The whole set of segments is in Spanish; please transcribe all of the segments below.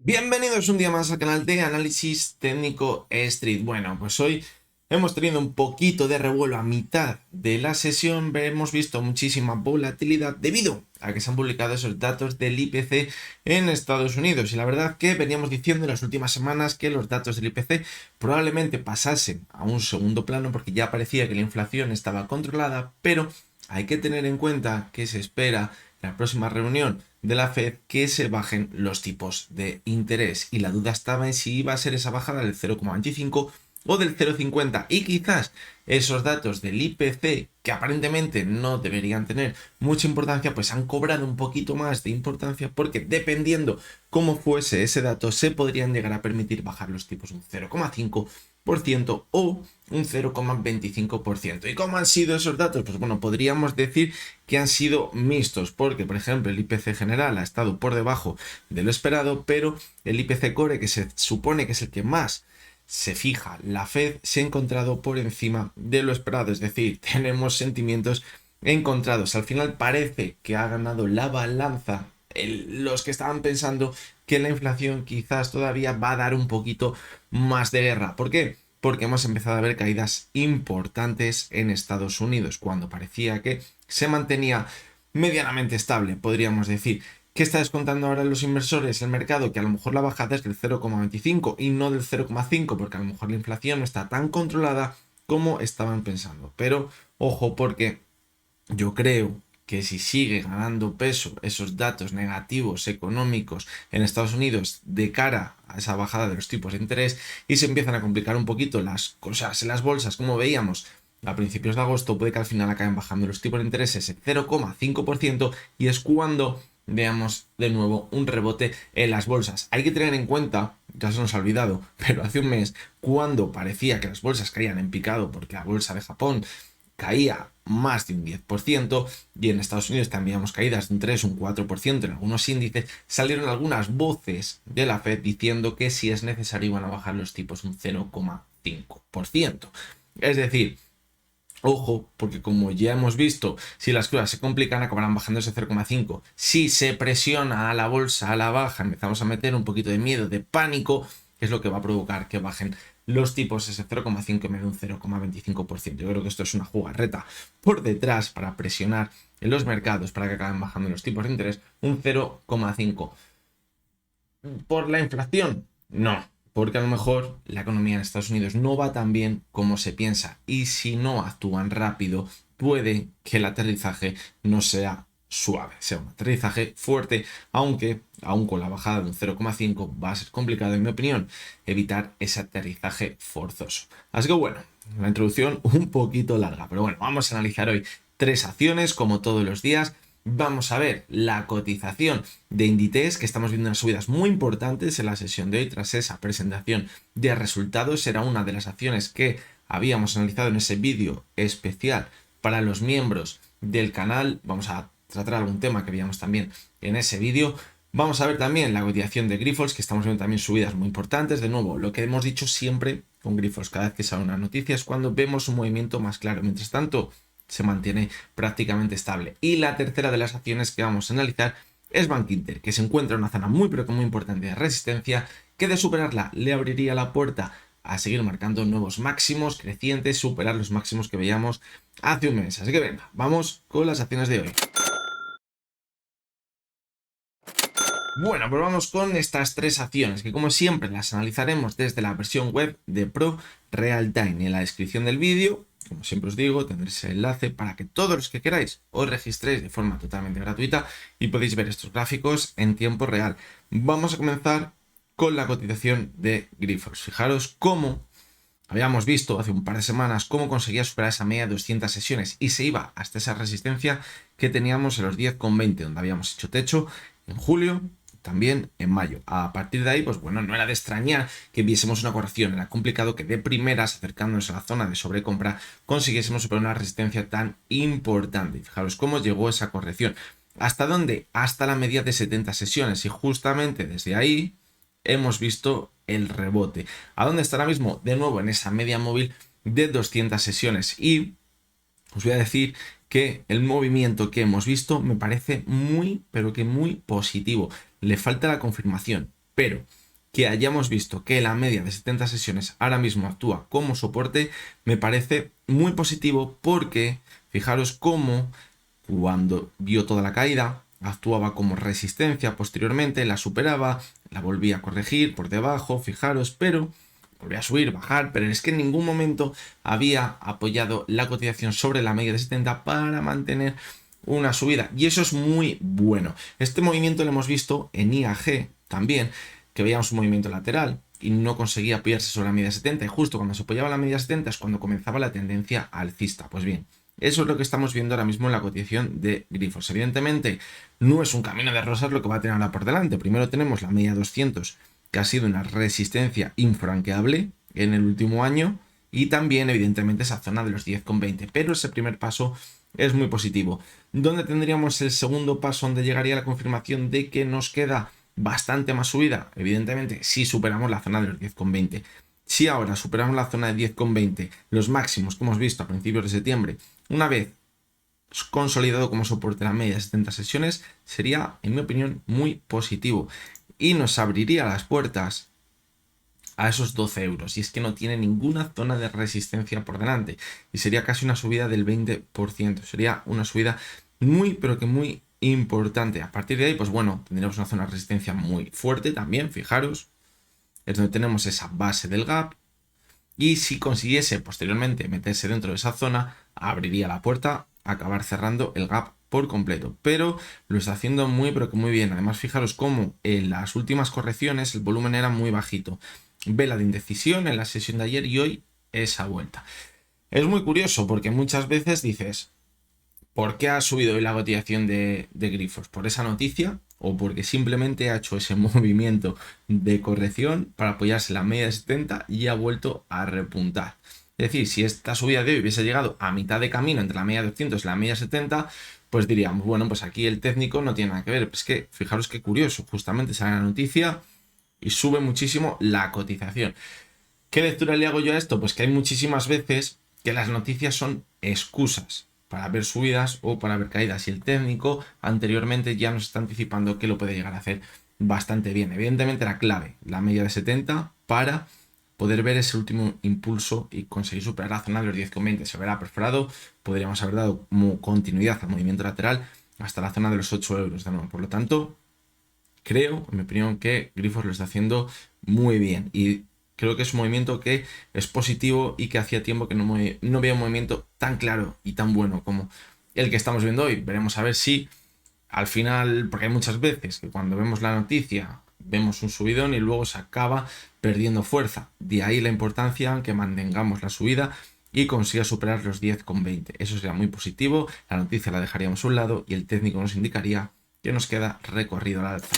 Bienvenidos un día más al canal de Análisis Técnico Street. Bueno, pues hoy hemos tenido un poquito de revuelo a mitad de la sesión. Hemos visto muchísima volatilidad debido a que se han publicado esos datos del IPC en Estados Unidos. Y la verdad que veníamos diciendo en las últimas semanas que los datos del IPC probablemente pasasen a un segundo plano porque ya parecía que la inflación estaba controlada, pero hay que tener en cuenta que se espera en la próxima reunión de la Fed que se bajen los tipos de interés, y la duda estaba en si iba a ser esa bajada del 0,25 o del 0,50, y quizás esos datos del IPC, que aparentemente no deberían tener mucha importancia, pues han cobrado un poquito más de importancia, porque dependiendo cómo fuese ese dato se podrían llegar a permitir bajar los tipos un 0,5% o un 0,25%. ¿Y cómo han sido esos datos? Pues bueno, podríamos decir que han sido mixtos, porque por ejemplo el IPC general ha estado por debajo de lo esperado, pero el IPC core, que se supone que es el que más se fija la Fed, se ha encontrado por encima de lo esperado. Es decir, tenemos sentimientos encontrados. Al final parece que ha ganado la balanza los que estaban pensando que la inflación quizás todavía va a dar un poquito más de guerra. ¿Por qué? Porque hemos empezado a ver caídas importantes en Estados Unidos, cuando parecía que se mantenía medianamente estable, podríamos decir. ¿Qué está descontando ahora los inversores? El mercado, que a lo mejor la bajada es del 0,25 y no del 0,5, porque a lo mejor la inflación no está tan controlada como estaban pensando. Pero ojo, porque yo creo que si sigue ganando peso esos datos negativos económicos en Estados Unidos de cara a esa bajada de los tipos de interés, y se empiezan a complicar un poquito las cosas en las bolsas, como veíamos a principios de agosto, puede que al final acaben bajando los tipos de interés ese 0,5%, y es cuando veamos de nuevo un rebote en las bolsas. Hay que tener en cuenta, ya se nos ha olvidado, pero hace un mes, cuando parecía que las bolsas caían en picado porque la bolsa de Japón caía más de un 10%, y en Estados Unidos también hemos caídas de un 3, un 4% en algunos índices, salieron algunas voces de la Fed diciendo que si es necesario iban a bajar los tipos un 0,5%. Es decir, ojo, porque como ya hemos visto, si las cosas se complican, acabarán bajando ese 0,5. Si se presiona a la bolsa a la baja, empezamos a meter un poquito de miedo, de pánico, que es lo que va a provocar que bajen los tipos ese 0,5 en vez de un 0,25%. Yo creo que esto es una jugarreta por detrás para presionar en los mercados para que acaben bajando los tipos de interés un 0,5. ¿Por la inflación? No, porque a lo mejor la economía en Estados Unidos no va tan bien como se piensa, y si no actúan rápido puede que el aterrizaje no sea suave, sea un aterrizaje fuerte, aunque aún con la bajada de un 0,5 va a ser complicado, en mi opinión, evitar ese aterrizaje forzoso. Así que bueno, la introducción un poquito larga, pero bueno, vamos a analizar hoy tres acciones como todos los días. Vamos a ver la cotización de Inditex, que estamos viendo unas subidas muy importantes en la sesión de hoy tras esa presentación de resultados. Será una de las acciones que habíamos analizado en ese vídeo especial para los miembros del canal. Vamos a tratar algún tema que veíamos también en ese vídeo. Vamos a ver también la cotización de Grifols, que estamos viendo también subidas muy importantes. De nuevo, lo que hemos dicho siempre con Grifols cada vez que sale una noticia es cuando vemos un movimiento más claro. Mientras tanto, se mantiene prácticamente estable. Y la tercera de las acciones que vamos a analizar es Bank Inter, que se encuentra en una zona muy pero que muy importante de resistencia, que de superarla le abriría la puerta a seguir marcando nuevos máximos crecientes, superar los máximos que veíamos hace un mes. Así que venga, vamos con las acciones de hoy. Bueno, pues vamos con estas tres acciones, que como siempre las analizaremos desde la versión web de Pro Real Time. Y en la descripción del vídeo, como siempre os digo, tendréis el enlace para que todos los que queráis os registréis de forma totalmente gratuita y podéis ver estos gráficos en tiempo real. Vamos a comenzar con la cotización de Grifols. Fijaros cómo habíamos visto hace un par de semanas cómo conseguía superar esa media de 200 sesiones y se iba hasta esa resistencia que teníamos en los 10,20, donde habíamos hecho techo en julio, también en mayo. A partir de ahí, pues bueno, no era de extrañar que viésemos una corrección. Era complicado que de primeras, acercándonos a la zona de sobrecompra, consiguiésemos superar una resistencia tan importante. Fijaros cómo llegó esa corrección. ¿Hasta dónde? Hasta la media de 70 sesiones, y justamente desde ahí hemos visto el rebote. ¿A dónde está ahora mismo? De nuevo en esa media móvil de 200 sesiones. Y os voy a decir que el movimiento que hemos visto me parece muy, pero que muy positivo. Le falta la confirmación. pero que hayamos visto que la media de 70 sesiones ahora mismo actúa como soporte, me parece muy positivo porque fijaros cómo cuando vio toda la caída actuaba como resistencia posteriormente, la superaba, la volvía a corregir por debajo, fijaros, pero volvía a subir, bajar, pero es que en ningún momento había apoyado la cotización sobre la media de 70 para mantener una subida, y eso es muy bueno. Este movimiento lo hemos visto en IAG también, que veíamos un movimiento lateral y no conseguía apoyarse sobre la media 70, y justo cuando se apoyaba la media 70 es cuando comenzaba la tendencia alcista. Pues bien, eso es lo que estamos viendo ahora mismo en la cotización de Grifols. Evidentemente no es un camino de rosas lo que va a tener ahora por delante. Primero tenemos la media 200, que ha sido una resistencia infranqueable en el último año, y también evidentemente esa zona de los 10,20, pero ese primer paso es muy positivo. ¿Dónde tendríamos el segundo paso donde llegaría la confirmación de que nos queda bastante más subida? Evidentemente si superamos la zona de los 10,20. Si ahora superamos la zona de 10,20, los máximos que hemos visto a principios de septiembre, una vez consolidado como soporte la media de 70 sesiones, sería, en mi opinión, muy positivo y nos abriría las puertas a esos 12 euros. Y es que no tiene ninguna zona de resistencia por delante. Y sería casi una subida del 20%. Sería una subida muy, pero que muy importante. A partir de ahí, pues bueno, tendríamos una zona de resistencia muy fuerte también, fijaros. Es donde tenemos esa base del gap. Y si consiguiese posteriormente meterse dentro de esa zona, abriría la puerta a acabar cerrando el gap por completo. Pero lo está haciendo muy, pero que muy bien. Además, fijaros cómo en las últimas correcciones el volumen era muy bajito. Vela de indecisión en la sesión de ayer y hoy esa vuelta. Es muy curioso porque muchas veces dices, ¿por qué ha subido hoy la cotización de Grifols? ¿Por esa noticia? ¿O porque simplemente ha hecho ese movimiento de corrección para apoyarse en la media de 70 y ha vuelto a repuntar? Es decir, si esta subida de hoy hubiese llegado a mitad de camino entre la media de 200 y la media de 70, pues diríamos, bueno, pues aquí el técnico no tiene nada que ver. Pero es que fijaros qué curioso, justamente sale la noticia y sube muchísimo la cotización. ¿Qué lectura le hago yo a esto? Pues que hay muchísimas veces que las noticias son excusas para ver subidas o para ver caídas, y el técnico anteriormente ya nos está anticipando que lo puede llegar a hacer bastante bien. Evidentemente la clave, la media de 70 para poder ver ese último impulso y conseguir superar la zona de los 10,20. Se verá perforado, podríamos haber dado como continuidad al movimiento lateral hasta la zona de los 8 euros de nuevo. Por lo tanto, creo, en mi opinión, que Grifols lo está haciendo muy bien y creo que es un movimiento que es positivo y que hacía tiempo que no veía un movimiento tan claro y tan bueno como el que estamos viendo hoy. Veremos a ver si al final, porque hay muchas veces que cuando vemos la noticia vemos un subidón y luego se acaba perdiendo fuerza. De ahí la importancia en que mantengamos la subida y consiga superar los 10,20. Eso sería muy positivo, la noticia la dejaríamos a un lado y el técnico nos indicaría que nos queda recorrido al alza.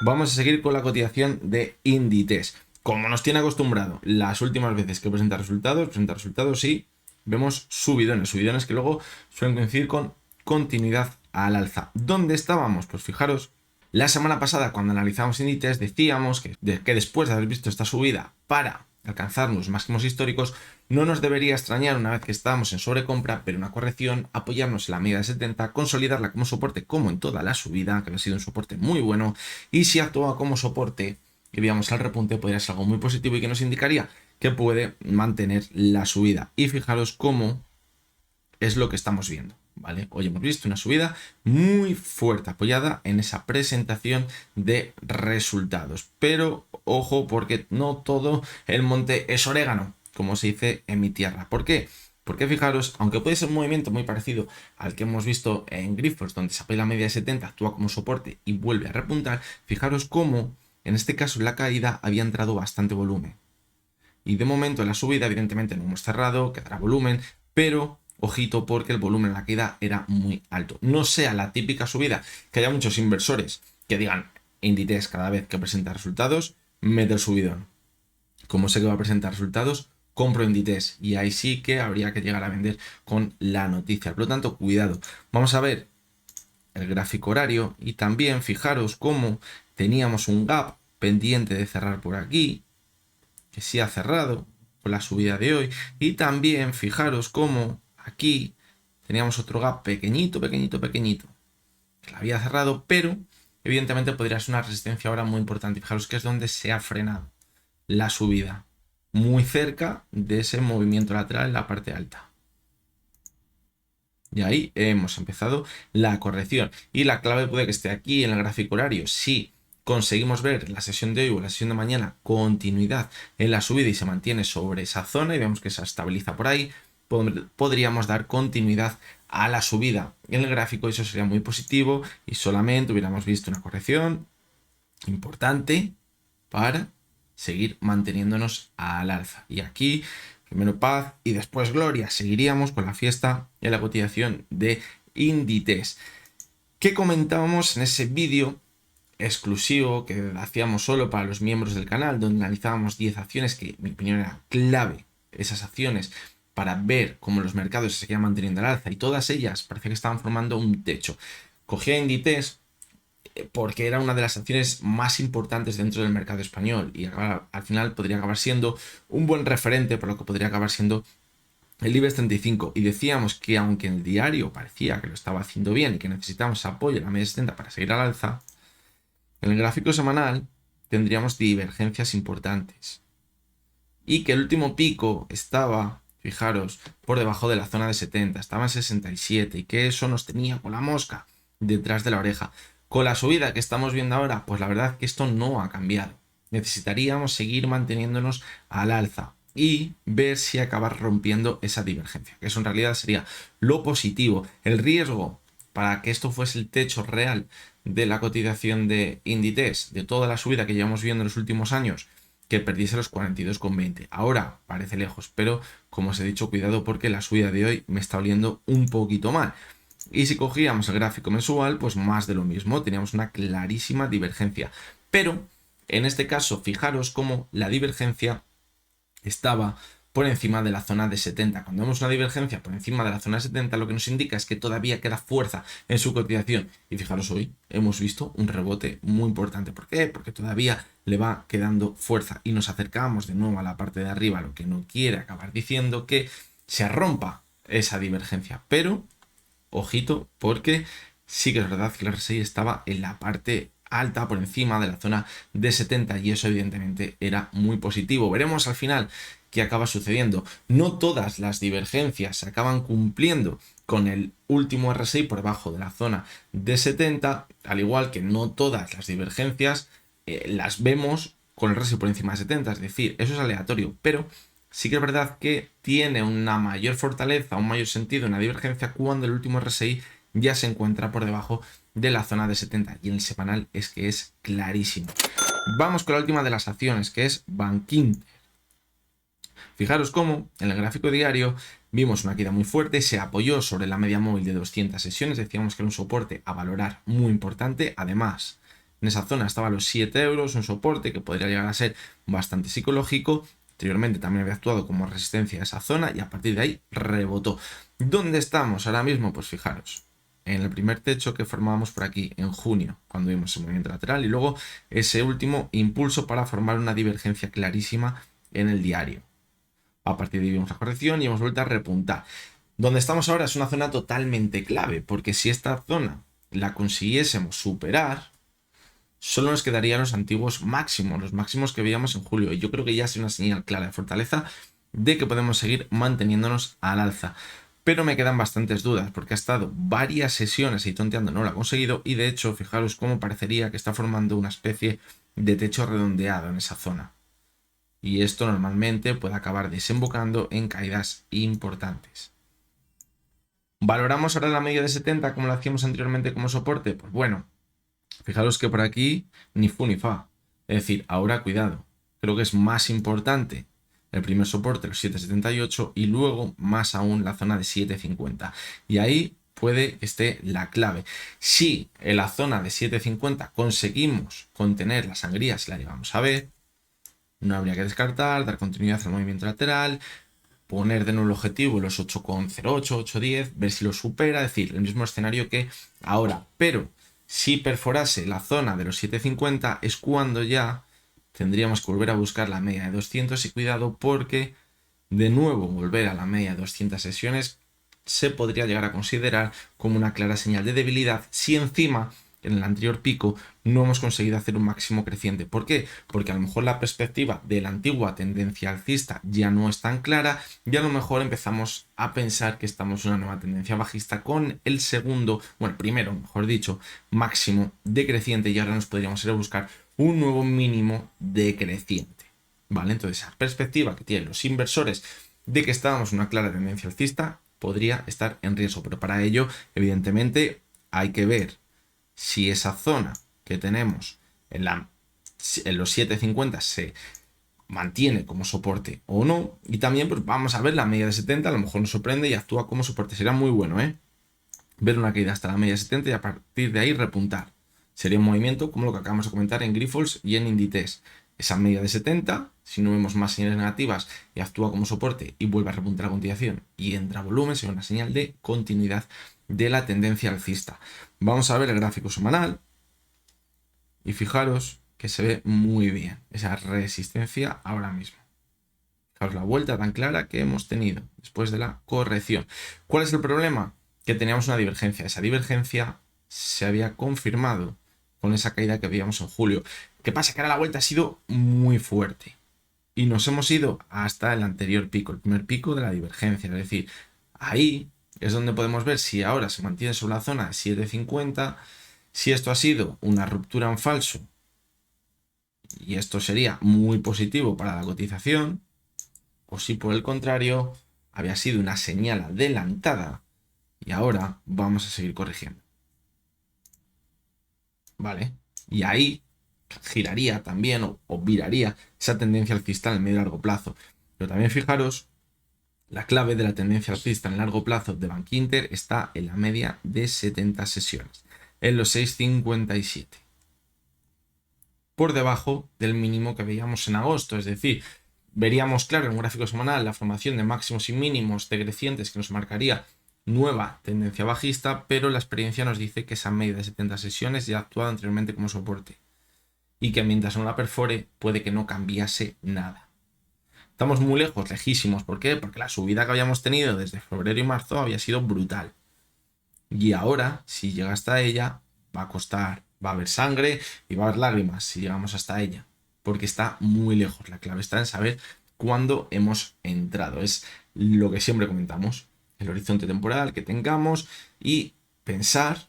Vamos a seguir con la cotización de Inditex. Como nos tiene acostumbrado las últimas veces que presenta resultados y vemos subidones que luego suelen coincidir con continuidad al alza. ¿Dónde estábamos? Pues fijaros, la semana pasada cuando analizamos Inditex decíamos que después de haber visto esta subida para alcanzar los máximos históricos, no nos debería extrañar una vez que estábamos en sobrecompra, pero una corrección, apoyarnos en la media de 70, consolidarla como soporte como en toda la subida, que ha sido un soporte muy bueno, y si actúa como soporte y veamos el repunte, podría ser algo muy positivo y que nos indicaría que puede mantener la subida. Y fijaros cómo es lo que estamos viendo, ¿vale? Hoy hemos visto una subida muy fuerte apoyada en esa presentación de resultados, pero ojo porque no todo el monte es orégano, como se dice en mi tierra. ¿Por qué? Porque fijaros, aunque puede ser un movimiento muy parecido al que hemos visto en Grifols, donde se apoya la media de 70, actúa como soporte y vuelve a repuntar, fijaros cómo en este caso en la caída había entrado bastante volumen. Y de momento en la subida evidentemente no hemos cerrado, quedará volumen, pero ojito porque el volumen en la caída era muy alto. No sea la típica subida que haya muchos inversores que digan Inditex cada vez que presenta resultados, mete el subidón. Como sé que va a presentar resultados, compro Inditex y ahí sí que habría que llegar a vender con la noticia. Por lo tanto, cuidado. Vamos a ver el gráfico horario y también fijaros cómo teníamos un gap pendiente de cerrar por aquí, que sí ha cerrado con la subida de hoy, y también fijaros cómo aquí teníamos otro gap pequeñito, que la había cerrado, pero evidentemente podría ser una resistencia ahora muy importante. Fijaros que es donde se ha frenado la subida, muy cerca de ese movimiento lateral en la parte alta. Y ahí hemos empezado la corrección. Y la clave puede que esté aquí en el gráfico horario. Si conseguimos ver la sesión de hoy o la sesión de mañana continuidad en la subida y se mantiene sobre esa zona y vemos que se estabiliza por ahí, podríamos dar continuidad a la subida en el gráfico. Eso sería muy positivo y solamente hubiéramos visto una corrección importante para seguir manteniéndonos al alza. Y aquí, primero paz y después gloria. Seguiríamos con la fiesta y la cotización de Inditex. ¿Qué comentábamos en ese vídeo exclusivo que hacíamos solo para los miembros del canal, donde analizábamos 10 acciones que, en mi opinión, era clave esas acciones para ver cómo los mercados se seguían manteniendo al alza y todas ellas parecía que estaban formando un techo? Cogía Inditex porque era una de las acciones más importantes dentro del mercado español y al final podría acabar siendo un buen referente para lo que podría acabar siendo el IBEX 35. Y decíamos que aunque en el diario parecía que lo estaba haciendo bien y que necesitábamos apoyo en la media 70 para seguir al alza, en el gráfico semanal tendríamos divergencias importantes y que el último pico estaba, fijaros, por debajo de la zona de 70, estaba en 67 y que eso nos tenía con la mosca detrás de la oreja. Con la subida que estamos viendo ahora, pues la verdad es que esto no ha cambiado. Necesitaríamos seguir manteniéndonos al alza y ver si acabar rompiendo esa divergencia, que eso en realidad sería lo positivo. El riesgo para que esto fuese el techo real de la cotización de Inditex, de toda la subida que llevamos viendo en los últimos años, que perdiese los 42,20. Ahora parece lejos, pero como os he dicho, cuidado porque la subida de hoy me está oliendo un poquito mal. Y si cogíamos el gráfico mensual, pues más de lo mismo, teníamos una clarísima divergencia. Pero en este caso, fijaros cómo la divergencia estaba por encima de la zona de 70. Cuando vemos una divergencia por encima de la zona de 70, lo que nos indica es que todavía queda fuerza en su cotización. Y fijaros, hoy hemos visto un rebote muy importante. ¿Por qué? Porque todavía le va quedando fuerza y nos acercamos de nuevo a la parte de arriba, lo que no quiere acabar diciendo que se rompa esa divergencia. Pero ojito, porque sí que es verdad que el RSI estaba en la parte alta, por encima de la zona de 70, y eso evidentemente era muy positivo. Veremos al final qué acaba sucediendo. No todas las divergencias se acaban cumpliendo con el último RSI por debajo de la zona de 70, al igual que no todas las divergencias las vemos con el RSI por encima de 70, es decir, eso es aleatorio, pero sí que es verdad que tiene una mayor fortaleza, un mayor sentido en la divergencia cuando el último RSI ya se encuentra por debajo de la zona de 70, y en el semanal es que es clarísimo. Vamos con la última de las acciones, que es Bankinter. Fijaros cómo en el gráfico diario vimos una caída muy fuerte, se apoyó sobre la media móvil de 200 sesiones, decíamos que era un soporte a valorar muy importante. Además, en esa zona estaba los 7 euros, un soporte que podría llegar a ser bastante psicológico. Anteriormente también había actuado como resistencia a esa zona y a partir de ahí rebotó. ¿Dónde estamos ahora mismo? Pues fijaros, en el primer techo que formábamos por aquí en junio, cuando vimos ese movimiento lateral, y luego ese último impulso para formar una divergencia clarísima en el diario. A partir de ahí vimos la corrección y hemos vuelto a repuntar. Donde estamos ahora es una zona totalmente clave, porque si esta zona la consiguiésemos superar, solo nos quedarían los antiguos máximos, los máximos que veíamos en julio. Y yo creo que ya es una señal clara de fortaleza de que podemos seguir manteniéndonos al alza. Pero me quedan bastantes dudas, porque ha estado varias sesiones y tonteando no lo ha conseguido. Y de hecho, fijaros cómo parecería que está formando una especie de techo redondeado en esa zona. Y esto normalmente puede acabar desembocando en caídas importantes. ¿Valoramos ahora la media de 70 como lo hacíamos anteriormente como soporte? Pues bueno, fijaros que por aquí ni fu ni fa. Es decir, ahora cuidado. Creo que es más importante el primer soporte, los 7,78, y luego más aún la zona de 7,50. Y ahí puede que esté la clave. Si en la zona de 7,50 conseguimos contener la sangría, si la llegamos a ver, no habría que descartar, dar continuidad al movimiento lateral, poner de nuevo el objetivo en los 8,08, 8,10, ver si lo supera, es decir, el mismo escenario que ahora. Pero si perforase la zona de los 7,50 es cuando ya tendríamos que volver a buscar la media de 200 y cuidado porque de nuevo volver a la media de 200 sesiones se podría llegar a considerar como una clara señal de debilidad si encima en el anterior pico no hemos conseguido hacer un máximo creciente. ¿Por qué? Porque a lo mejor la perspectiva de la antigua tendencia alcista ya no es tan clara y a lo mejor empezamos a pensar que estamos en una nueva tendencia bajista con el segundo, bueno, primero, mejor dicho, máximo decreciente, y ahora nos podríamos ir a buscar un nuevo mínimo decreciente. ¿Vale? Entonces, esa perspectiva que tienen los inversores de que estábamos en una clara tendencia alcista podría estar en riesgo, pero para ello, evidentemente, hay que ver si esa zona que tenemos en los 7.50 se mantiene como soporte o no, y también pues vamos a ver la media de 70, a lo mejor nos sorprende y actúa como soporte. Sería muy bueno, ver una caída hasta la media de 70 y a partir de ahí repuntar. Sería un movimiento como lo que acabamos de comentar en Grifols y en Inditex. Esa media de 70, si no vemos más señales negativas y actúa como soporte y vuelve a repuntar a continuación y entra volumen, sería una señal de continuidad de la tendencia alcista. Vamos a ver el gráfico semanal y fijaros que se ve muy bien esa resistencia ahora mismo. Fijaros la vuelta tan clara que hemos tenido después de la corrección. ¿Cuál es el problema? Que teníamos una divergencia. Esa divergencia se había confirmado con esa caída que veíamos en julio. ¿Qué pasa? Que ahora la vuelta ha sido muy fuerte y nos hemos ido hasta el anterior pico, el primer pico de la divergencia. Es decir, ahí es donde podemos ver si ahora se mantiene sobre la zona de 7.50, si esto ha sido una ruptura en falso, y esto sería muy positivo para la cotización, o si por el contrario había sido una señal adelantada y ahora vamos a seguir corrigiendo. ¿Vale? Y ahí giraría también o viraría esa tendencia alcista en el medio y largo plazo. Pero también fijaros, la clave de la tendencia alcista en largo plazo de Bank Inter está en la media de 70 sesiones, en los 6.57. Por debajo del mínimo que veíamos en agosto, es decir, veríamos claro en un gráfico semanal la formación de máximos y mínimos decrecientes que nos marcaría nueva tendencia bajista, pero la experiencia nos dice que esa media de 70 sesiones ya ha actuado anteriormente como soporte y que mientras no la perfore puede que no cambiase nada. Estamos muy lejos, lejísimos. ¿Por qué? Porque la subida que habíamos tenido desde febrero y marzo había sido brutal. Y ahora, si llega hasta ella, va a costar, va a haber sangre y va a haber lágrimas si llegamos hasta ella. Porque está muy lejos. La clave está en saber cuándo hemos entrado. Es lo que siempre comentamos. El horizonte temporal que tengamos y pensar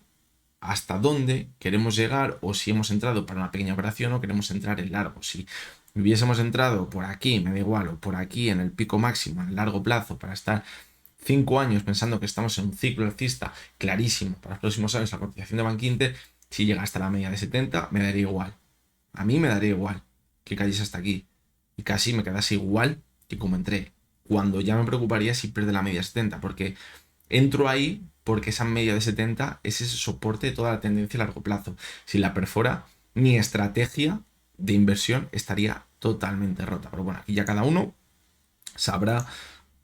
hasta dónde queremos llegar, o si hemos entrado para una pequeña operación o queremos entrar en largo. Si hubiésemos entrado por aquí, me da igual, o por aquí en el pico máximo, en largo plazo, para estar 5 años pensando que estamos en un ciclo alcista clarísimo para los próximos años, la cotización de Bank Inter, si llega hasta la media de 70, me daría igual. A mí me daría igual que cayese hasta aquí. Y casi me quedase igual que como entré. Cuando ya me preocuparía si pierde la media de 70, porque entro ahí porque esa media de 70 es ese soporte de toda la tendencia a largo plazo. Si la perfora, mi estrategia de inversión estaría totalmente rota. Pero bueno, aquí ya cada uno sabrá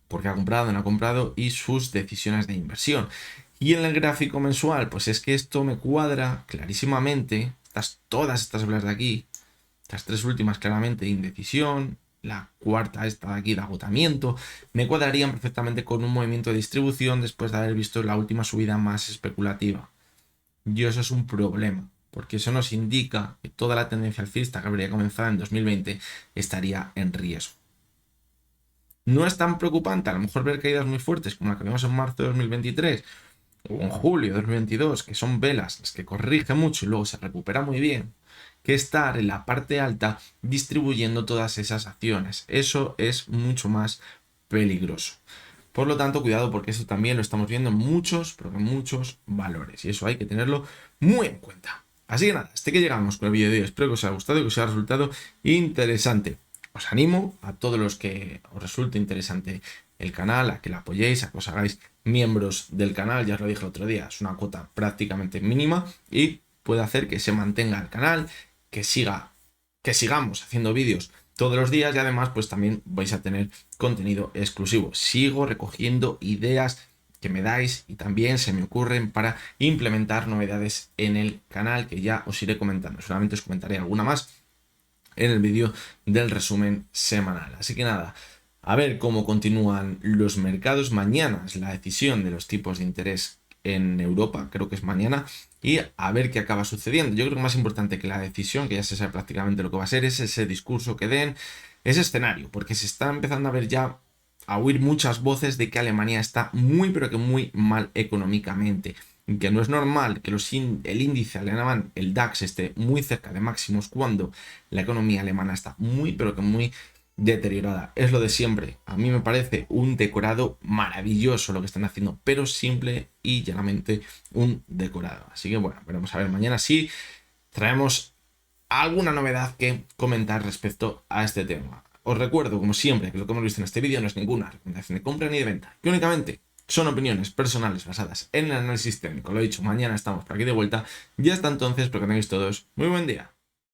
por qué ha comprado, no ha comprado y sus decisiones de inversión. Y en el gráfico mensual, pues es que esto me cuadra clarísimamente. Todas estas velas de aquí, estas tres últimas claramente de indecisión, la cuarta esta de aquí de agotamiento, me cuadrarían perfectamente con un movimiento de distribución después de haber visto la última subida más especulativa. Y eso es un problema, porque eso nos indica que toda la tendencia alcista que habría comenzado en 2020 estaría en riesgo. No es tan preocupante a lo mejor ver caídas muy fuertes como la que vimos en marzo de 2023 o en julio de 2022, que son velas las que corrige mucho y luego se recupera muy bien, que estar en la parte alta distribuyendo todas esas acciones. Eso es mucho más peligroso. Por lo tanto, cuidado, porque eso también lo estamos viendo en muchos, pero en muchos valores, y eso hay que tenerlo muy en cuenta. Así que nada, hasta que llegamos con el vídeo de hoy. Espero que os haya gustado y que os haya resultado interesante. Os animo a todos los que os resulte interesante el canal, a que lo apoyéis, a que os hagáis miembros del canal. Ya os lo dije el otro día, es una cuota prácticamente mínima y puede hacer que se mantenga el canal, que sigamos haciendo vídeos todos los días, y además pues también vais a tener contenido exclusivo. Sigo recogiendo ideas que me dais y también se me ocurren para implementar novedades en el canal que ya os iré comentando. Solamente os comentaré alguna más en el vídeo del resumen semanal. Así que nada, a ver cómo continúan los mercados. Mañana es la decisión de los tipos de interés en Europa, creo que es mañana, y a ver qué acaba sucediendo. Yo creo que más importante que la decisión, que ya se sabe prácticamente lo que va a ser, es ese discurso que den, ese escenario, porque se está empezando a ver ya, a oír muchas voces de que Alemania está muy pero que muy mal económicamente, que no es normal que el índice alemán, el DAX, esté muy cerca de máximos cuando la economía alemana está muy pero que muy deteriorada. Es lo de siempre. A mí me parece un decorado maravilloso lo que están haciendo, pero simple y llanamente un decorado. Así que bueno, veremos a ver mañana si traemos alguna novedad que comentar respecto a este tema. Os recuerdo, como siempre, que lo que hemos visto en este vídeo no es ninguna recomendación de compra ni de venta, que únicamente son opiniones personales basadas en el análisis técnico. Lo he dicho, mañana estamos por aquí de vuelta y hasta entonces, espero que tengáis todos muy buen día.